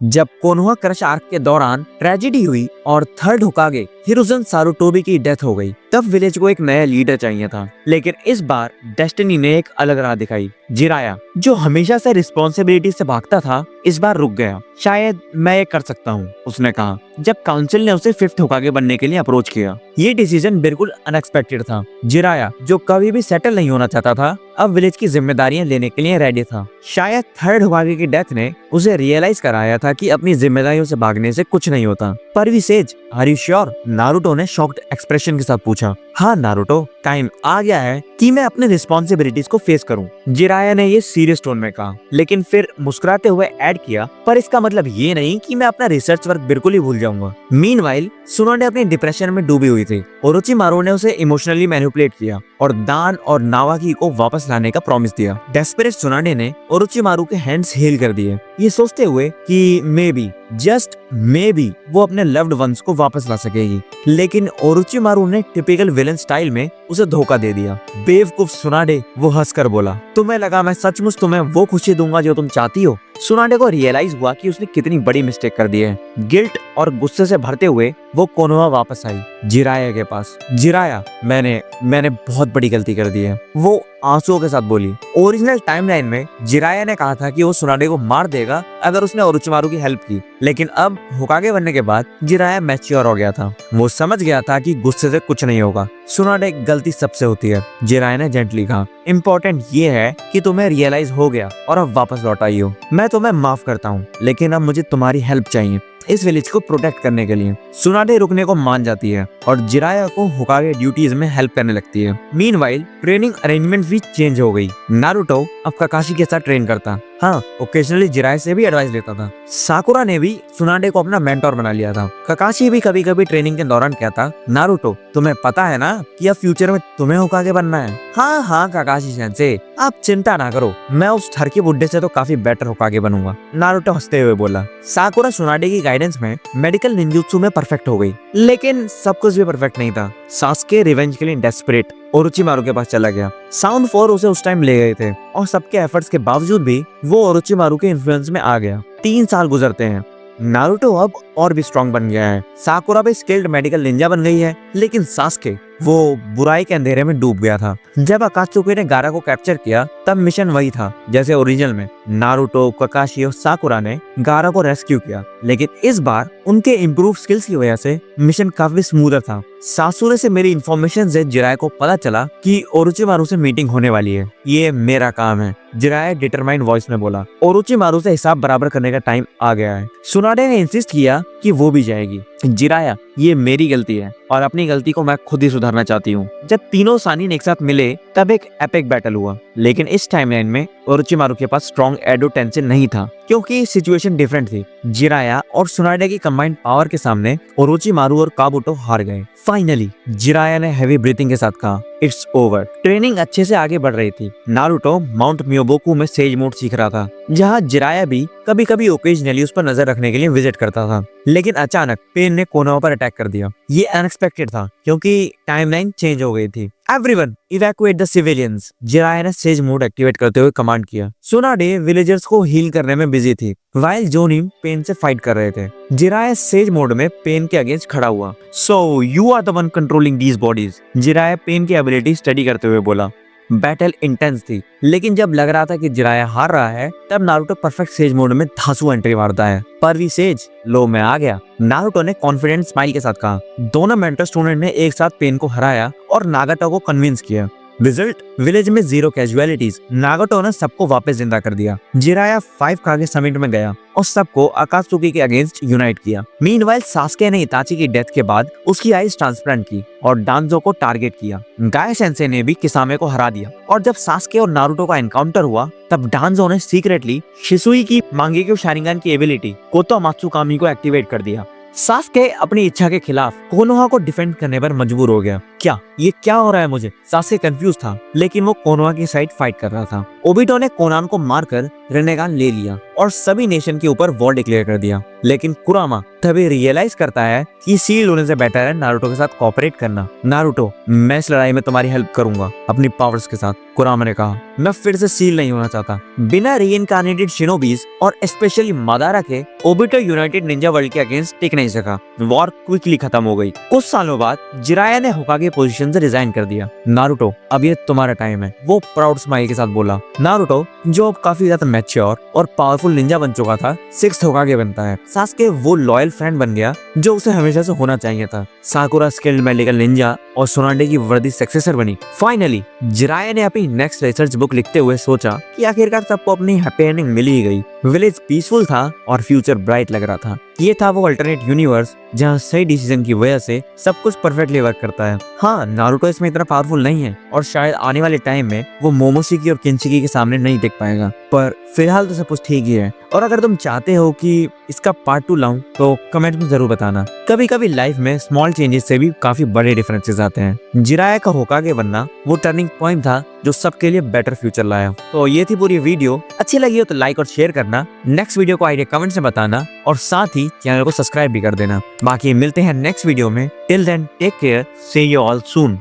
जब Konoha crush arc के दौरान ट्रेजेडी हुई और थर्ड होकागे हिरुzen सारुटोबी की डेथ हो गई, तब विलेज को एक नया लीडर चाहिए था। लेकिन इस बार डेस्टिनी ने एक अलग राह दिखाई। जिराया, जो हमेशा से रिस्पॉन्सिबिलिटी से भागता था, इस बार रुक गया। शायद मैं ये कर सकता हूँ, उसने कहा जब काउंसिल ने उसे फिफ्थ होकागे बनने के लिए अप्रोच किया। ये डिसीजन बिल्कुल अनएक्सपेक्टेड था। जिराया, जो कभी भी सेटल नहीं होना चाहता था, अब विलेज की जिम्मेदारियां लेने के लिए रेडी था। शायद थर्ड होकागे की डेथ ने उसे रियलाइज कराया था कि अपनी जिम्मेदारियों से भागने से कुछ नहीं होता। पर विसेज, आर यू श्योर? नारुतो ने शॉक्ड एक्सप्रेशन के साथ पूछा। हाँ नारुतो, टाइम आ गया है कि मैं अपने रिस्पॉन्सिबिलिटीज को फेस करूं, जिराया ने ये सीरियस टोन में कहा, लेकिन फिर मुस्कुराते हुए ऐड किया, पर इसका मतलब ये नहीं कि मैं अपना रिसर्च वर्क बिल्कुल ही भूल जाऊंगा। मीनवाइल सुनाडे अपने डिप्रेशन में डूबी हुई थी। ओरोचिमारू ने उसे इमोशनली मैनिपुलेट किया और दान और नावाकी को वापस लाने का प्रॉमिस दिया। डेस्परेट सुनाडे ने ओरोचिमारू के हैंड्स हील कर दिए, ये सोचते हुए कि may be, just may be, वो अपने लव्ड वंस को वापस ला सकेगी। लेकिन ओरोचिमारू ने टिपिकल विलन स्टाइल में उसे धोखा दे दिया। बेवकूफ सुनाडे, वो हंसकर बोला, तुम्हें लगा मैं सचमुच तुम्हें वो खुशी दूंगा जो तुम चाहती हो? सुनाडे को रियलाइज हुआ कि उसने कितनी बड़ी मिस्टेक कर दी है। गिल्ट और गुस्से से भरते हुए वो कोनोहा वापस आई जिराया के पास। जिराया, मैंने बहुत बड़ी गलती कर दी है, वो आंसुओं के साथ बोली। ओरिजिनल टाइमलाइन में जिराया ने कहा था कि वो सुनाडे को मार देगा अगर उसने ओरोचिमारू की हेल्प की, लेकिन अब होकागे बनने के बाद जिराया मैच्योर हो गया था। वो समझ गया था कि गुस्से से कुछ नहीं होगा। सुनाडे, गलती सबसे होती है, जिराया ने जेंटली कहा। इम्पोर्टेंट ये है कि तुम्हें रियलाइज हो गया और अब वापस लौट आई हो। मैं तुम्हें माफ करता हूँ, लेकिन अब मुझे तुम्हारी हेल्प चाहिए इस विलेज को प्रोटेक्ट करने के लिए। सुनाडे रुकने को मान जाती है और जिराया को होकागे ड्यूटीज में हेल्प करने लगती है। मीनवाइल ट्रेनिंग अरेंजमेंट भी चेंज हो गई। नारुतो अब काकाशी के साथ ट्रेन करता, हाँ ओकेजनली जिराया से भी एडवाइस लेता था। साकुरा ने भी सुनाडे को अपना मेंटोर बना लिया था। काकाशी भी कभी कभी ट्रेनिंग के दौरान कहता, नारुतो तुम्हें पता है ना कि अब फ्यूचर में तुम्हें होकागे बनना है? हाँ हाँ काकाशी सेंसे, आप चिंता ना करो, मैं उस ठरकी बुड्ढे से तो काफी बेटर होकागे बनूंगा, नारुतो हंसते हुए बोला। साकुरा सुनाडे की गाइडेंस में मेडिकल निंजुत्सु में परफेक्ट हो गई, लेकिन सब कुछ भी परफेक्ट नहीं था। सास्के रिवेंज के लिए डेस्परेट ओरोचिमारू के पास चला गया। साउंड 4 उसे उस टाइम ले गए थे और सबके एफर्ट्स के बावजूद भी वो ओरोचिमारू के इन्फ्लुएंस में आ गया। 3 साल गुजरते हैं। नारुतो अब और भी स्ट्रॉन्ग बन गया है। साकुरा भी स्किल्ड मेडिकल निंजा बन गई है, लेकिन सास्के वो बुराई के अंधेरे में डूब गया था। जब अकात्सुकी ने गारा को कैप्चर किया, तब मिशन वही था जैसे ओरिजिनल में। नारुतो, काकाशी और साकुरा ने गारा को रेस्क्यू किया, लेकिन इस बार उनके इम्प्रूव स्किल्स की वजह से मिशन काफी स्मूथर था। सासुरे से मेरी इन्फॉर्मेशन से जिराया को पता चला कि ओरोचिमारू से मीटिंग होने वाली है। ये मेरा काम है, जिराया डिटरमाइंड वॉइस में बोला। ओरोचिमारू से हिसाब बराबर करने का टाइम आ गया है। सुनाडे ने इंसिस्ट किया कि वो भी जाएगी। जिराया, ये मेरी गलती है और अपनी गलती को मैं खुद ही सुधारना चाहती हूँ। जब तीनों सानिन एक साथ मिले तब एक एपिक बैटल हुआ, लेकिन इस टाइमलाइन में ओरोचिमारू के पास स्ट्रॉन्ग एडो टेंशन नहीं था क्योंकि सिचुएशन डिफरेंट थी। जिराया और सुनाडे की कंबाइंड पावर के सामने ओरोचिमारू और काबुटो हार गए। फाइनली जिराया ने हैवी ब्रीथिंग के साथ कहा, इट्स ओवर। ट्रेनिंग अच्छे से आगे बढ़ रही थी। नारुतो माउंट मियोबोकू में सेज मोड सीख रहा था, जहाँ जिराया भी कभी कभी ओकेजनली उस पर नजर रखने के लिए विजिट करता था। लेकिन अचानक पेन ने कोनोहा पर अटैक कर दिया। ये अनएक्सपेक्टेड था क्योंकि टाइमलाइन चेंज हो गई थी। Everyone evacuate the civilians, Jiraiya ने सेज मोड एक्टिवेट करते हुए कमांड किया। सुनाडे विलेजर्स को हील करने में बिजी थी, वाइल जोनिम पेन से फाइट कर रहे थे। जिराया सेज मोड में पेन के अगेंस्ट खड़ा हुआ। So you are the one controlling these bodies, Jiraiya Pain की एबिलिटी स्टडी करते हुए बोला। बैटल इंटेंस थी, लेकिन जब लग रहा था कि जिराया हार रहा है, तब नारुतो परफेक्ट सेज मोड में धांसू एंट्री मारता है। पर भी सेज, लो मैं आ गया, नारुतो ने कॉन्फिडेंट स्माइल के साथ कहा। दोनों मेंटर स्टूडेंट ने एक साथ पेन को हराया और नागाटो को कन्विंस किया। रिजल्ट, विलेज में 0 कैजुअलिटीज। नागाटो ने सबको वापस जिंदा कर दिया। जिराया 5 कागे समिट में गया और सबको अकात्सुकी के अगेंस्ट यूनाइट किया। मीनवाइल सास्के ने इताची की डेथ के बाद उसकी आईज ट्रांसप्लांट की और डांजो को टारगेट किया। गाय सेंसे ने भी किसामे को हरा दिया और जब सास्के और नारुतो का एनकाउंटर हुआ, तब डांजो ने सीक्रेटली शिसुई की मांगेक्यू शारिंगन की एबिलिटी कोतो मात्सुकामी को एक्टिवेट कर दिया। सास्के अपनी इच्छा के खिलाफ कोनोहा को डिफेंड करने पर मजबूर हो गया क्या ये क्या हो रहा है मुझे? सासे कंफ्यूज था, लेकिन वो कोनोहा की साइड फाइट कर रहा था। ओबिटो ने कोनान को मारकर रेनेगान ले लिया और सभी नेशन के ऊपर वॉर डिक्लेयर कर दिया। लेकिन कुरामा तभी रियलाइज करता है कि शील्ड होने से बेटर है नारुतो के साथ कोऑपरेट करना। नारुतो, मैं इस लड़ाई में तुम्हारी हेल्प करूंगा अपनी पावर्स के साथ, कुरामा ने कहा। मैं फिर से सील नहीं होना चाहता। बिना रीइंकार्नेटेड शिनोबीज और स्पेशली मादारा के ओबिटो यूनाइटेड निंजा वर्ल्ड के अगेंस्ट टिक नहीं सका। वॉर क्विकली खत्म हो गई। कुछ सालों बाद जिराया ने होकागे पोजीशन से रिजाइन कर दिया। नारुतो, अब ये तुम्हारा टाइम है, वो प्राउड स्माइल के साथ बोला। नारुतो, जो अब काफी ज्यादा मैच्योर और पावरफुल निंजा बन चुका था, 6th होकागे बनता है। सास्के वो लॉयल फ्रेंड बन गया जो उसे हमेशा से होना चाहिए था। साकुरा स्किल्ड मेडिकल निंजा और सोनाडे की वर्दी सक्सेसर बनी। फाइनली जिराया ने अपनी नेक्स्ट रिसर्च बुक लिखते हुए सोचा कि आखिरकार सबको अपनी हैप्पी एंडिंग मिल ही गई। विलेज पीसफुल था और फ्यूचर ब्राइट लग रहा था। ये था वो अल्टरनेट यूनिवर्स जहाँ सही डिसीजन की वजह से सब कुछ परफेक्टली वर्क करता है। हाँ, नारुतो इसमें इतना पावरफुल नहीं है और शायद आने वाले टाइम में वो मोमोशिकी और किंशिकी के सामने नहीं टिक पाएगा, पर फिलहाल तो सब कुछ ठीक ही है। और अगर तुम चाहते हो कि इसका पार्ट 2 लाऊं तो कमेंट में जरूर बताना। कभी कभी लाइफ में स्मॉल चेंजेस से भी काफी बड़े डिफरेंसेस आते हैं। जिराया का होकागे बनना वो टर्निंग पॉइंट था जो सबके लिए बेटर फ्यूचर लाया। तो ये थी पूरी वीडियो। अच्छी लगी हो तो लाइक और शेयर करना। नेक्स्ट वीडियो को आइडिया कमेंट में बताना और साथ ही चैनल को सब्सक्राइब भी कर देना। बाकी मिलते हैं नेक्स्ट वीडियो में। Till then take care, see you all soon.